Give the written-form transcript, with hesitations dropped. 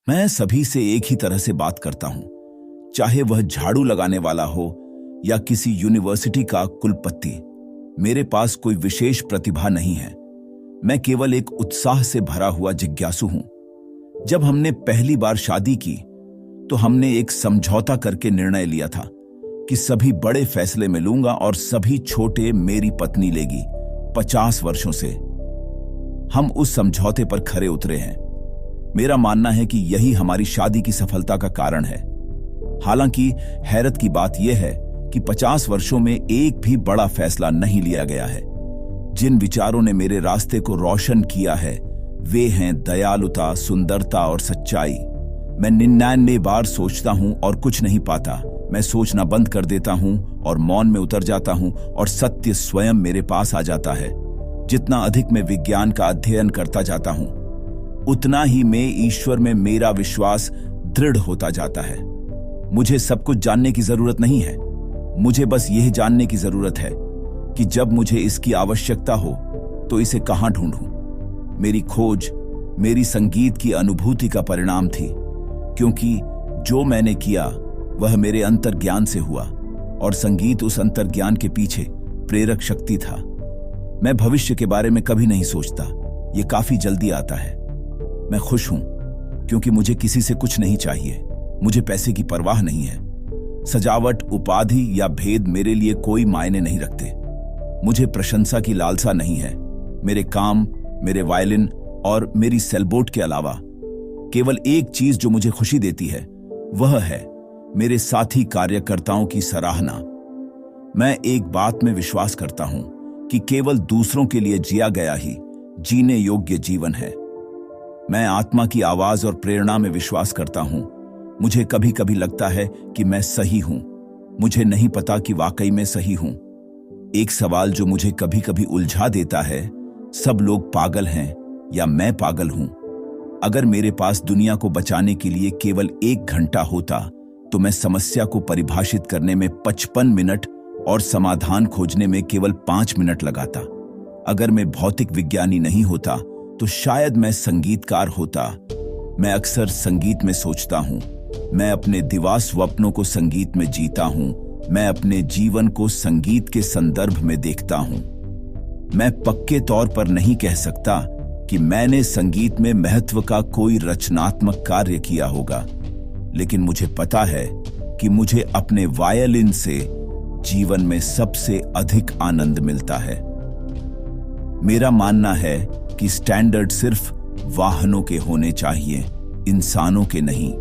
मैं सभी से एक ही तरह से बात करता हूं, चाहे वह झाड़ू लगाने वाला हो या किसी यूनिवर्सिटी का कुलपति। मेरे पास कोई विशेष प्रतिभा नहीं है। मैं केवल एक उत्साह से भरा हुआ जिज्ञासु हूं। जब हमने पहली बार शादी की तो हमने एक समझौता करके निर्णय लिया था कि सभी बड़े फैसले में लूंगा और सभी छोटे मेरी पत्नी लेगी। 50 वर्षों से हम उस समझौते पर खरे उतरे हैं। मेरा मानना है कि यही हमारी शादी की सफलता का कारण है। हालांकि हैरत की बात यह है कि 50 वर्षों में एक भी बड़ा फैसला नहीं लिया गया है। जिन विचारों ने मेरे रास्ते को रोशन किया है वे हैं दयालुता, सुंदरता और सच्चाई। मैं 99 बार सोचता हूं और कुछ नहीं पाता। मैं सोचना बंद कर देता हूं और मौन में उतर जाता हूं और सत्य स्वयं मेरे पास आ जाता है। जितना अधिक मैं विज्ञान का अध्ययन करता जाता हूं उतना ही मैं ईश्वर में मेरा विश्वास दृढ़ होता जाता है। मुझे सब कुछ जानने की जरूरत नहीं है। मुझे बस यह जानने की जरूरत है कि जब मुझे इसकी आवश्यकता हो तो इसे कहां ढूंढूं। मेरी खोज मेरी संगीत की अनुभूति का परिणाम थी, क्योंकि जो मैंने किया वह मेरे अंतर्ज्ञान से हुआ और संगीत उस अंतर्ज्ञान के पीछे प्रेरक शक्ति था। मैं भविष्य के बारे में कभी नहीं सोचता, यह काफी जल्दी आता है। मैं खुश हूं क्योंकि मुझे किसी से कुछ नहीं चाहिए। मुझे पैसे की परवाह नहीं है। सजावट, उपाधि या भेद मेरे लिए कोई मायने नहीं रखते। मुझे प्रशंसा की लालसा नहीं है। मेरे काम, मेरे वायलिन और मेरी सेलबोट के अलावा केवल एक चीज जो मुझे खुशी देती है वह है मेरे साथी कार्यकर्ताओं की सराहना। मैं एक बात में विश्वास करता हूं कि केवल दूसरों के लिए जिया गया ही जीने योग्य जीवन है। मैं आत्मा की आवाज और प्रेरणा में विश्वास करता हूं। मुझे कभी कभी लगता है कि मैं सही हूं। मुझे नहीं पता कि वाकई में सही हूं। एक सवाल जो मुझे कभी कभी उलझा देता है, सब लोग पागल हैं या मैं पागल हूं? अगर मेरे पास दुनिया को बचाने के लिए केवल 1 घंटा होता तो मैं समस्या को परिभाषित करने में 55 मिनट और समाधान खोजने में केवल 5 मिनट लगाता। अगर मैं भौतिक विज्ञानी नहीं होता तो शायद मैं संगीतकार होता। मैं अक्सर संगीत में सोचता हूं। मैं अपने दिवा स्वप्नों को संगीत में जीता हूं। मैं अपने जीवन को संगीत के संदर्भ में देखता हूं। मैं पक्के तौर पर नहीं कह सकता कि मैंने संगीत में महत्व का कोई रचनात्मक कार्य किया होगा, लेकिन मुझे पता है कि मुझे अपने वायलिन से जीवन में सबसे अधिक आनंद मिलता है। मेरा मानना है कि स्टैंडर्ड सिर्फ वाहनों के होने चाहिए, इंसानों के नहीं।